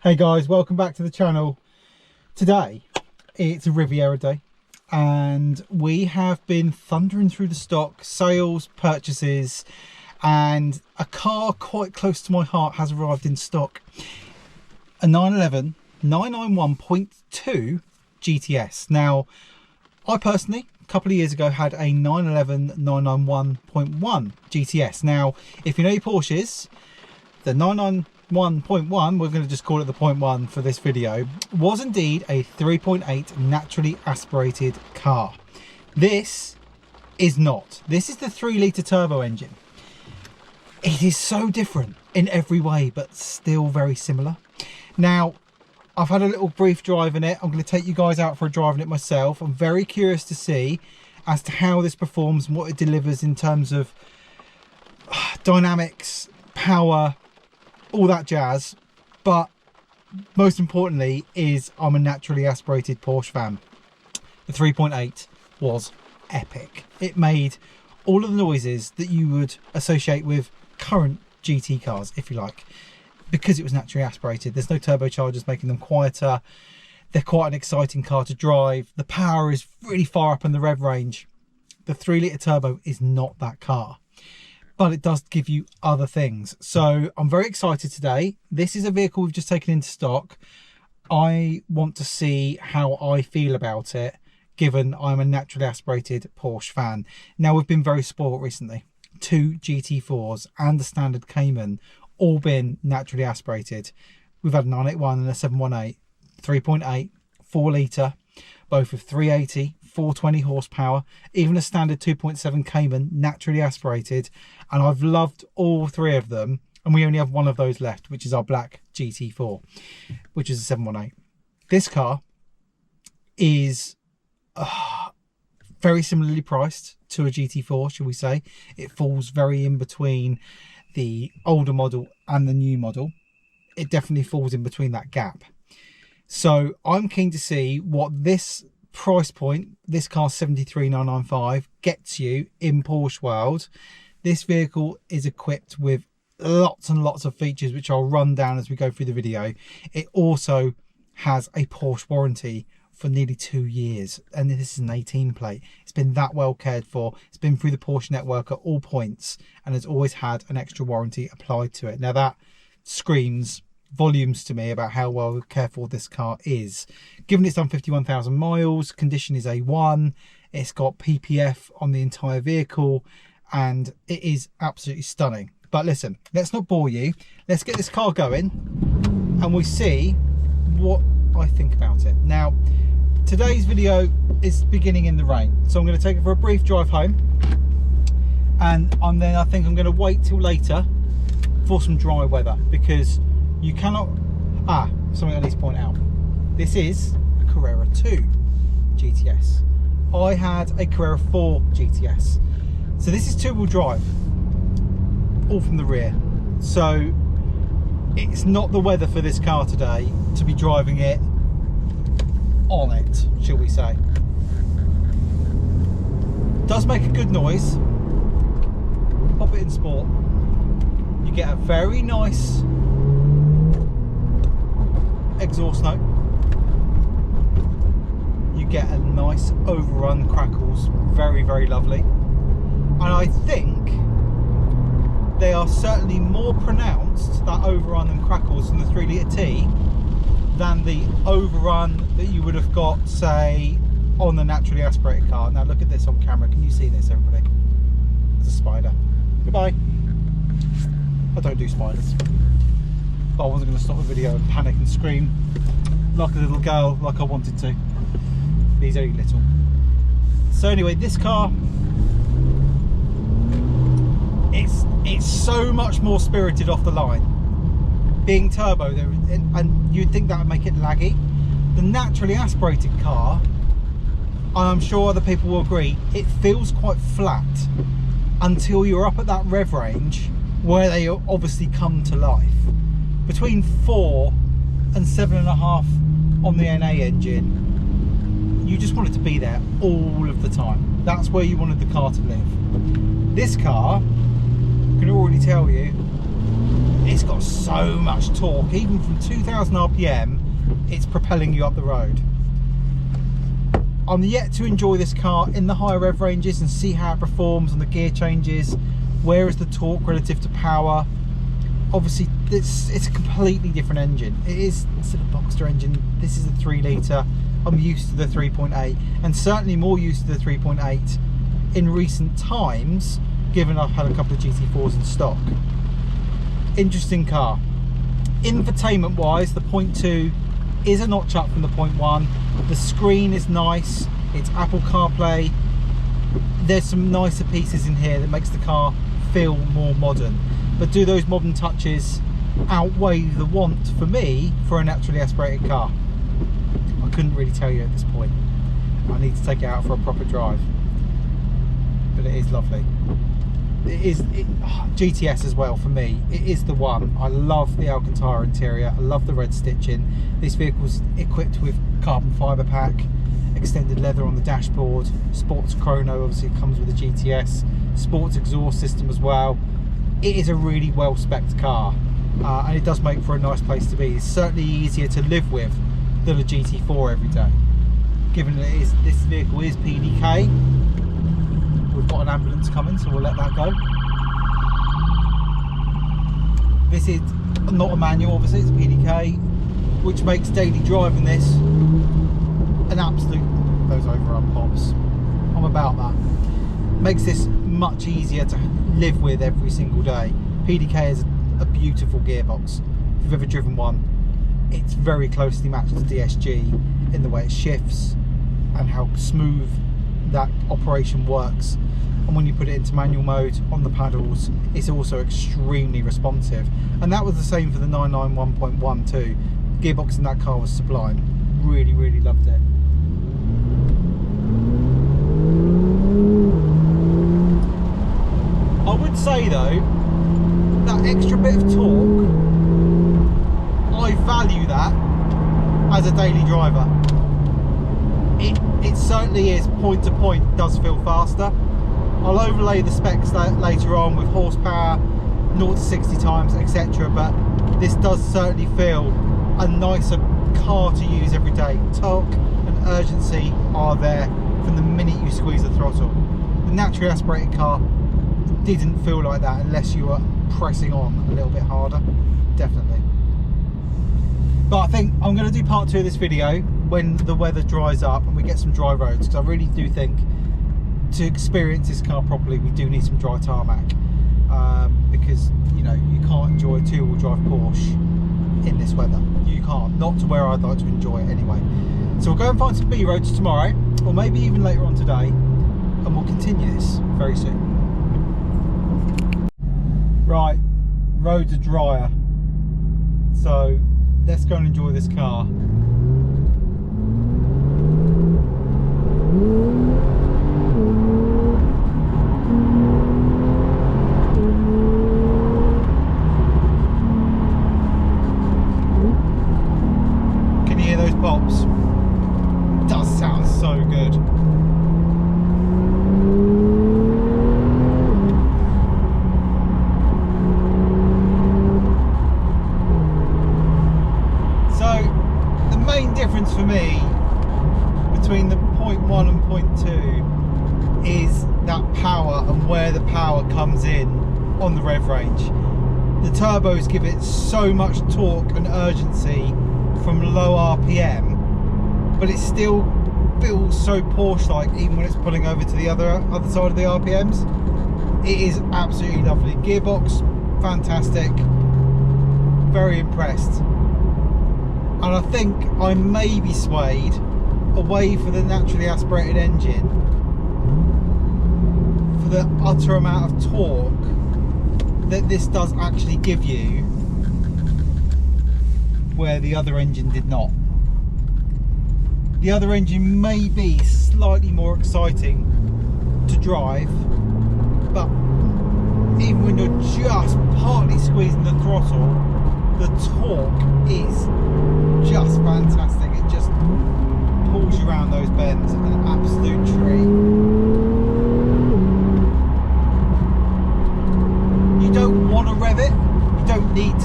Hey guys, welcome back to the channel. Today it's a Riviera day and we have been thundering through the stock, sales, purchases, and a car quite close to my heart has arrived in stock. A 911 991.2 GTS. Now, I personally, a couple of years ago, had a 911 991.1 GTS. Now, if you know your Porsches, the 991.1, we're going to just call it the 0.1 for this video, was indeed a 3.8 naturally aspirated car. This is not. This is the 3-litre turbo engine. It is so different in every way, but still very similar. Now, I've had a little brief drive in it. I'm going to take you guys out for a drive in it myself. I'm very curious to see as to how this performs and what it delivers in terms of dynamics, power, all that jazz. But most importantly is I'm a naturally aspirated Porsche fan. The 3.8 was epic. It made all of the noises that you would associate with current GT cars, if you like, because it was naturally aspirated. There's no turbochargers making them quieter. They're quite an exciting car to drive. The power is really far up in the rev range. The 3-litre turbo is not that car, but it does give you other things. So I'm very excited today. This is a vehicle we've just taken into stock. I want to see how I feel about it, given I'm a naturally aspirated Porsche fan. Now, we've been very spoiled recently. 2 GT4s and the standard Cayman, all been naturally aspirated. We've had a 981 and a 718, 3.8, 4-litre, both with 380, 420 horsepower, even a standard 2.7 Cayman, naturally aspirated, and I've loved all 3 of them, and we only have one of those left, which is our black GT4, which is a 718. This car is very similarly priced to a GT4, shall we say. It falls very in between the older model and the new model. It definitely falls in between that gap. So I'm keen to see what this price point, this car 73,995, gets you in Porsche world. This vehicle is equipped with lots and lots of features which I'll run down as we go through the video. It also has a Porsche warranty for nearly 2 years, and this is an 18 plate. It's been that well cared for. It's been through the Porsche network at all points and has always had an extra warranty applied to it. Now that screams volumes to me about how well cared for this car is. Given it's done 51,000 miles, condition is A1, it's got PPF on the entire vehicle, and it is absolutely stunning. But listen, let's not bore you. Let's get this car going and we see what I think about it. Now, today's video is beginning in the rain, so I'm going to take it for a brief drive home, and then I think I'm going to wait till later for some dry weather, because you cannot... something I need to point out. This is a Carrera 2 GTS. I had a Carrera 4 GTS. So this is 2-wheel drive, all from the rear. So it's not the weather for this car today to be driving it on it, shall we say. Does make a good noise. Pop it in sport. You get a very nice exhaust note. You get a nice overrun crackles, very, very lovely. And I think they are certainly more pronounced, that overrun and crackles, in the 3-litre T than the overrun that you would have got, say, on the naturally aspirated car. Now look at this on camera. Can you see this, everybody? There's a spider. Goodbye. I don't do spiders. But I wasn't going to stop the video and panic and scream like a little girl, like I wanted to. He's only little. So anyway, this car, it's so much more spirited off the line. Being turbo, and you'd think that would make it laggy. The naturally aspirated car, and I'm sure other people will agree, it feels quite flat until you're up at that rev range where they obviously come to life. Between 4 and 7.5 on the NA engine, you just want it to be there all of the time. That's where you wanted the car to live. This car, I can already tell you, it's got so much torque. Even from 2000 RPM, it's propelling you up the road. I'm yet to enjoy this car in the higher rev ranges and see how it performs on the gear changes. Where is the torque relative to power? Obviously, it's a completely different engine. It is, instead of Boxster engine, this is a 3 litre. I'm used to the 3.8, and certainly more used to the 3.8 in recent times, given I've had a couple of GT4s in stock. Interesting car. Infotainment wise, the 0.2 is a notch up from the 0.1. The screen is nice, it's Apple CarPlay. There's some nicer pieces in here that makes the car feel more modern. But do those modern touches outweigh the want for me for a naturally aspirated car? I couldn't really tell you at this point. I need to take it out for a proper drive. But it is lovely. GTS as well for me. It is the one. I love the Alcantara interior. I love the red stitching. This vehicle's equipped with carbon fibre pack, extended leather on the dashboard, sports chrono. Obviously it comes with a GTS, sports exhaust system as well. It is a really well spec'd car, and it does make for a nice place to be. It's certainly easier to live with than a GT4 every day, given that this vehicle is PDK. We've got an ambulance coming, so we'll let that go. This is not a manual, obviously, it's a PDK, which makes daily driving this an absolute, those overrun pops, I'm about that. Makes this much easier to live with every single day. PDK is a beautiful gearbox. If you've ever driven one, it's very closely matched to DSG in the way it shifts and how smooth that operation works. And when you put it into manual mode on the paddles, it's also extremely responsive. And that was the same for the 991.1 too. Gearbox in that car was sublime. Really, really loved it. I would say though, that extra bit of torque, I value that as a daily driver. It certainly is, point to point, does feel faster. I'll overlay the specs later on with horsepower, 0 to 60 times, etc. But this does certainly feel a nicer car to use every day. Torque and urgency are there from the minute you squeeze the throttle. The naturally aspirated car didn't feel like that unless you were pressing on a little bit harder, definitely. But I think I'm going to do part 2 of this video when the weather dries up and we get some dry roads, because I really do think to experience this car properly we do need some dry tarmac, because you know, you can't enjoy a 2-wheel drive Porsche in this weather. You can't, not to where I'd like to enjoy it anyway. So we'll go and find some B roads tomorrow, or maybe even later on today, and we'll continue this very soon. Right, roads are drier, so let's go and enjoy this car. Can you hear those pops? It does sound so good. Difference for me between the 0.1 and 0.2 is that power and where the power comes in on the rev range. The turbos give it so much torque and urgency from low RPM, but it still feels so Porsche-like even when it's pulling over to the other side of the RPMs. It is absolutely lovely. Gearbox, fantastic. Very impressed. And I think I may be swayed away for the naturally aspirated engine for the utter amount of torque that this does actually give you, where the other engine did not. The other engine may be slightly more exciting to drive, but even when you're just partly squeezing the throttle, the torque is just fantastic. It just pulls you around those bends, an absolute treat. You don't want to rev it, you don't need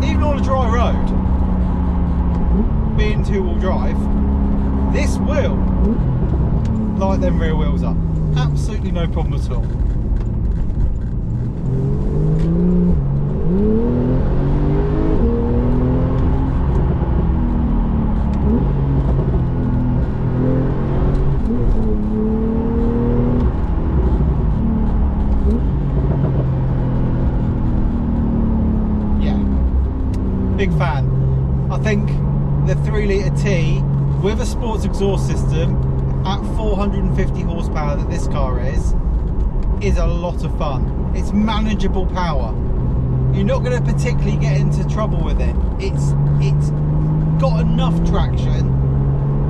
even on a dry road, being 2-wheel drive, this will light them rear wheels up. Absolutely no problem at all. Big fan. I think the 3-litre T with a sports exhaust system at 450 horsepower that this car is a lot of fun. It's manageable power. You're not going to particularly get into trouble with it. It's got enough traction,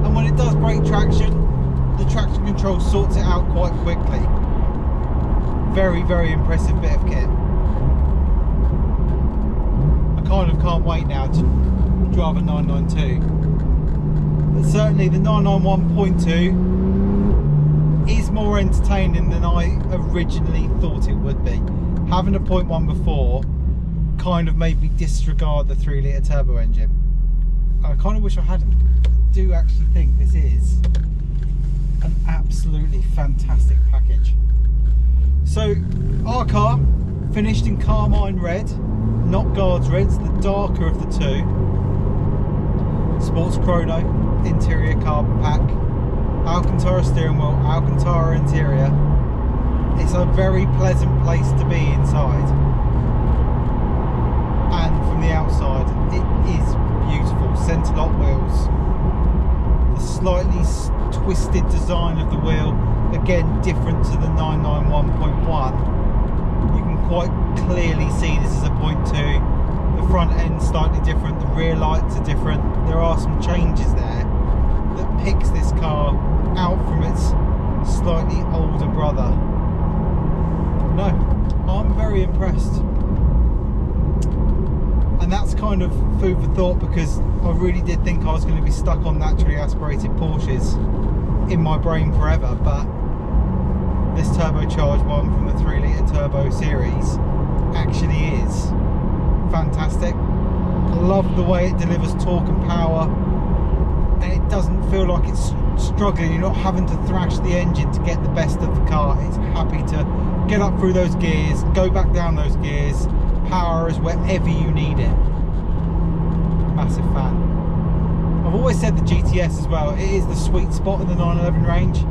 and when it does break traction, the traction control sorts it out quite quickly. Very, very impressive bit of kit. Kind of can't wait now to drive a 992, but certainly the 991.2 is more entertaining than I originally thought it would be. Having a 0.1 before kind of made me disregard the 3-litre turbo engine. I kind of wish I hadn't. I do actually think this is an absolutely fantastic package. So our car finished in carmine red, not guards red, it's the darker of the two. Sports chrono, interior carbon pack, Alcantara steering wheel, Alcantara interior. It's a very pleasant place to be inside, and from the outside it is beautiful. Centre lock wheels, the slightly twisted design of the wheel, again different to the 991.1. You can quite clearly see this is a 0.2. The front end's slightly different, the rear lights are different. There are some changes there that picks this car out from its slightly older brother. No, I'm very impressed. And that's kind of food for thought, because I really did think I was going to be stuck on naturally aspirated Porsches in my brain forever, but this turbocharged one from the 3-litre turbo series actually is fantastic. I love the way it delivers torque and power, and it doesn't feel like it's struggling. You're not having to thrash the engine to get the best of the car. It's happy to get up through those gears, go back down those gears. Power is wherever you need it. Massive fan. I've always said the GTS as well, it is the sweet spot in the 911 range.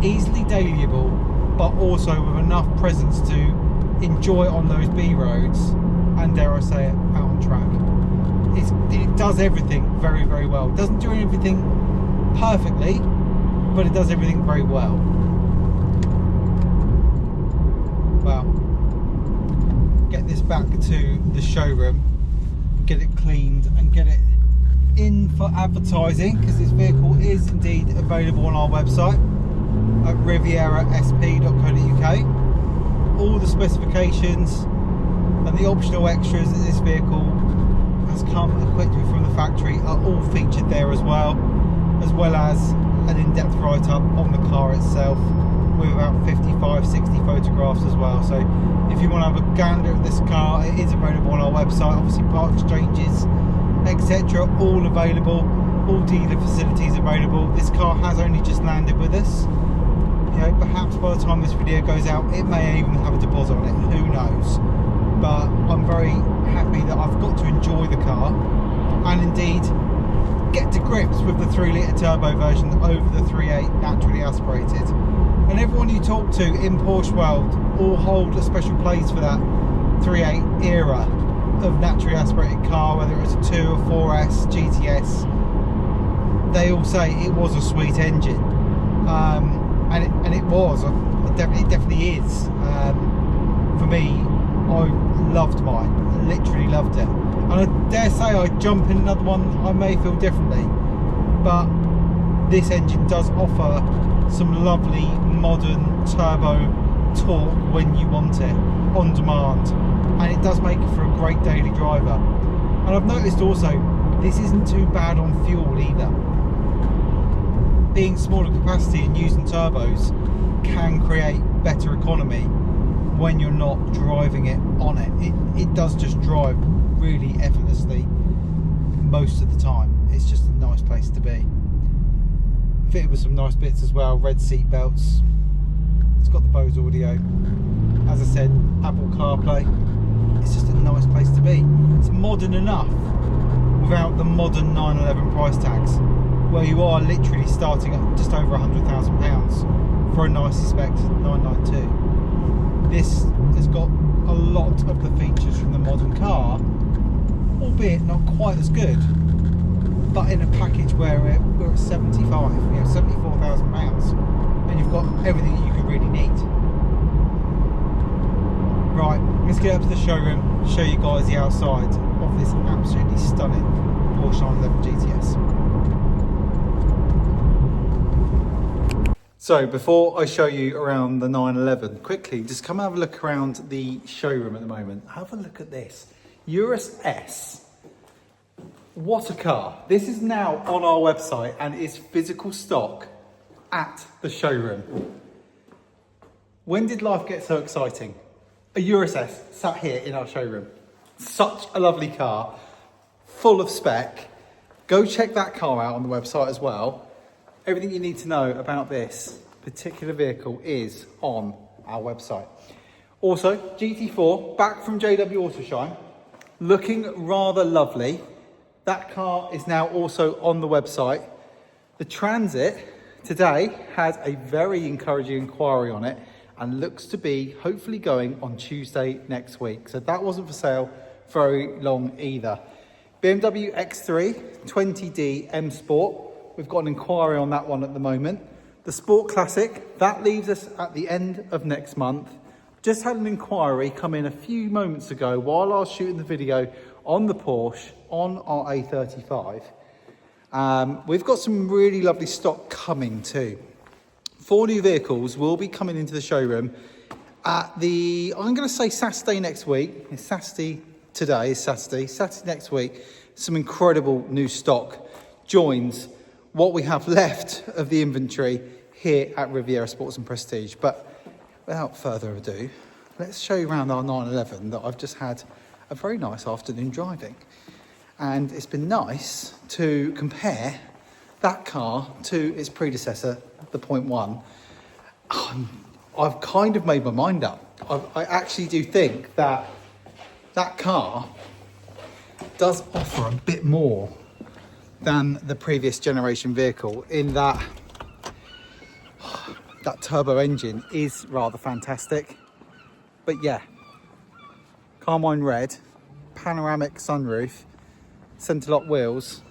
Easily dailyable, but also with enough presence to enjoy on those B roads, and dare I say it, out on track. It does everything very, very well. It doesn't do everything perfectly, but it does everything very well. Well, get this back to the showroom, get it cleaned and get it in for advertising, because this vehicle is indeed available on our website at rivierasp.co.uk. All the specifications and the optional extras that this vehicle has come equipped with from the factory are all featured there as well as an in-depth write-up on the car itself with about 55-60 photographs as well. So if you want to have a gander at this car, it is available on our website. Obviously part exchanges, etc., all available, all dealer facilities available. This car has only just landed with us. You know, perhaps by the time this video goes out, it may even have a deposit on it, who knows. But I'm very happy that I've got to enjoy the car and indeed get to grips with the 3-litre turbo version over the 3.8 naturally aspirated. And everyone you talk to in Porsche world all hold a special place for that 3.8 era of naturally aspirated car, whether it was a 2 or 4S, GTS. They all say it was a sweet engine. And it was, it definitely is. For me, I loved mine, literally loved it. And I dare say I'd jump in another one, I may feel differently. But this engine does offer some lovely modern turbo torque when you want it, on demand. And it does make it for a great daily driver. And I've noticed also, this isn't too bad on fuel either. Being smaller capacity and using turbos can create better economy when you're not driving it on it. It does just drive really effortlessly most of the time. It's just a nice place to be. Fitted with some nice bits as well, red seat belts. It's got the Bose audio. As I said, Apple CarPlay. It's just a nice place to be. It's modern enough without the modern 911 price tags, where you are literally starting at just over £100,000 for a nicely spec'd 992. This has got a lot of the features from the modern car, albeit not quite as good, but in a package where we're at 75, £74,000, and you've got everything that you could really need. Right, let's get up to the showroom, show you guys the outside of this absolutely stunning Porsche 911 GTS. So before I show you around the 911, quickly just come have a look around the showroom at the moment. Have a look at this. Urus S. What a car. This is now on our website and is physical stock at the showroom. When did life get so exciting? A Urus S sat here in our showroom. Such a lovely car, full of spec. Go check that car out on the website as well. Everything you need to know about this particular vehicle is on our website. Also, GT4, back from JW Autoshine, looking rather lovely. That car is now also on the website. The Transit today has a very encouraging inquiry on it and looks to be hopefully going on Tuesday next week. So that wasn't for sale very long either. BMW X3 20D M Sport. We've got an inquiry on that one at the moment. The Sport Classic, that leaves us at the end of next month. Just had an inquiry come in a few moments ago while I was shooting the video on the Porsche on our A35. We've got some really lovely stock coming too. 4 new vehicles will be coming into the showroom at the, I'm going to say Saturday next week. It's Saturday today, is Saturday next week. Some incredible new stock joins what we have left of the inventory here at Riviera Sports and Prestige. But without further ado, let's show you around our 911 that I've just had a very nice afternoon driving. And it's been nice to compare that car to its predecessor, the 0.1. I've kind of made my mind up. I actually do think that that car does offer a bit more than the previous generation vehicle, in that that turbo engine is rather fantastic. But yeah, Carmine red, panoramic sunroof, centre lock wheels.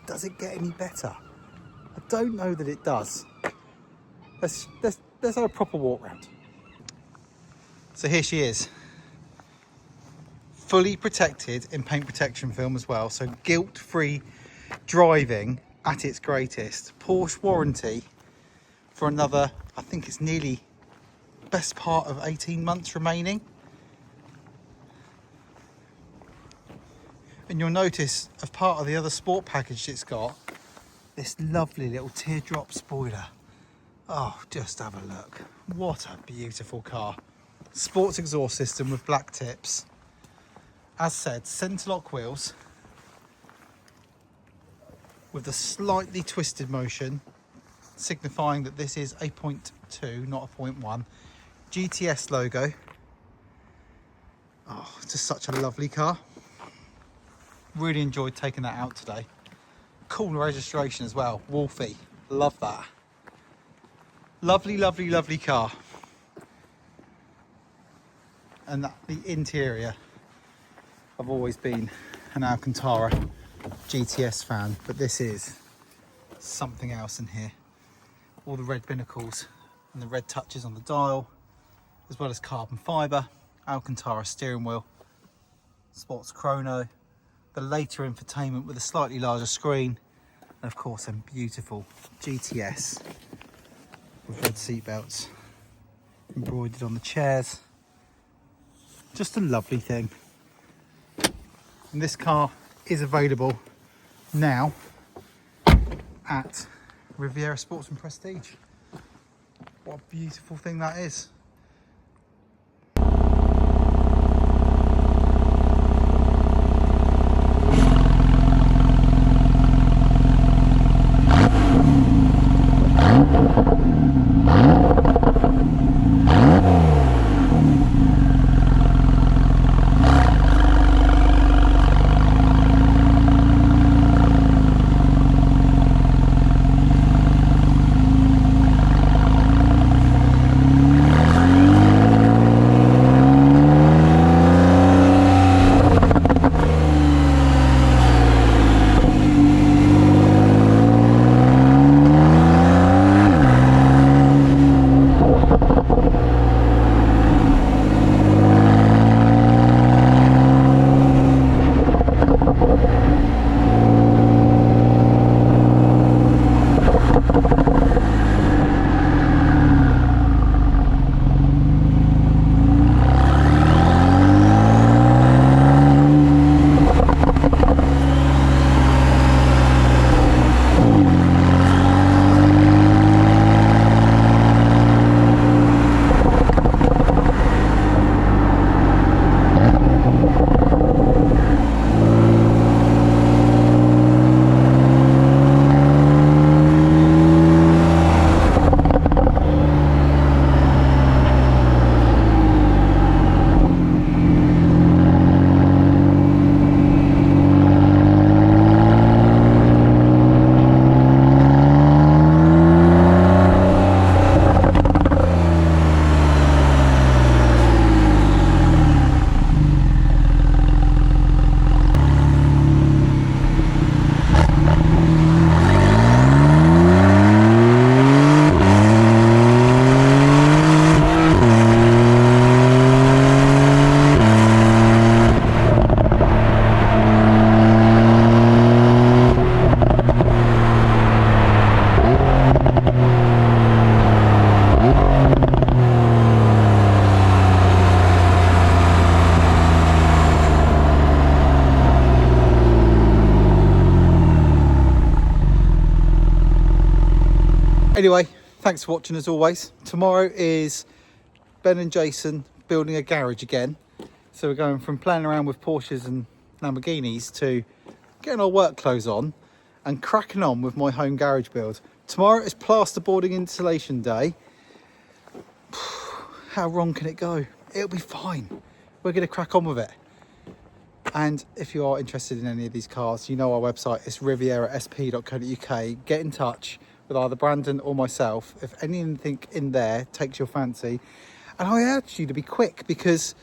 Does it get any better? I don't know that it does. Let's have a proper walk round. So here she is, fully protected in paint protection film as well, so guilt-free driving at its greatest. Porsche warranty for another, I think it's nearly best part of 18 months remaining. And you'll notice, as part of the other sport package it's got, this lovely little teardrop spoiler. Oh, just have a look. What a beautiful car. Sports exhaust system with black tips. As said, centre lock wheels with the slightly twisted motion, signifying that this is a 0.2, not a 0.1. GTS logo. Oh, just such a lovely car. Really enjoyed taking that out today. Cool registration as well, Wolfie, love that. Lovely, lovely, lovely car. And the interior, I've always been an Alcantara GTS fan, but this is something else in here. All the red binnacles and the red touches on the dial, as well as carbon fibre, Alcantara steering wheel, sports chrono, the later infotainment with a slightly larger screen, and of course some beautiful GTS with red seat belts embroidered on the chairs. Just a lovely thing. And this car is available now at Riviera Sports and Prestige. What a beautiful thing that is. Anyway, thanks for watching as always. Tomorrow is Ben and Jason building a garage again. So we're going from playing around with Porsches and Lamborghinis to getting our work clothes on and cracking on with my home garage build. Tomorrow is plasterboarding installation day. How wrong can it go? It'll be fine. We're going to crack on with it. And if you are interested in any of these cars, you know our website is rivierasp.co.uk. Get in touch with either Brandon or myself if anything in there takes your fancy. And I urge you to be quick, because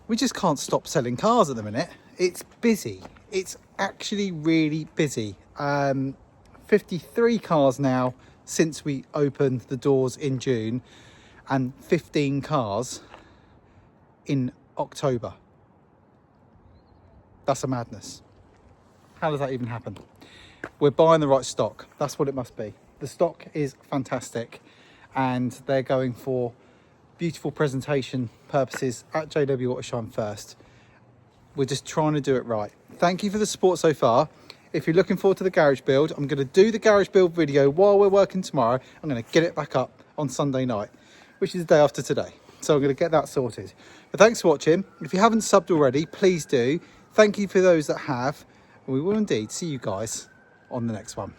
we just can't stop selling cars at the minute. It's busy. It's actually really busy. 53 cars now since we opened the doors in June, and 15 cars in October. That's a madness. How does that even happen? We're buying the right stock. That's what it must be. The stock is fantastic, and they're going for beautiful presentation purposes at JW Autoshine first. We're just trying to do it right. Thank you for the support so far. If you're looking forward to the garage build, I'm going to do the garage build video while we're working tomorrow. I'm going to get it back up on Sunday night, which is the day after today. So I'm going to get that sorted. But thanks for watching. If you haven't subbed already, please do. Thank you for those that have. And we will indeed see you guys on the next one.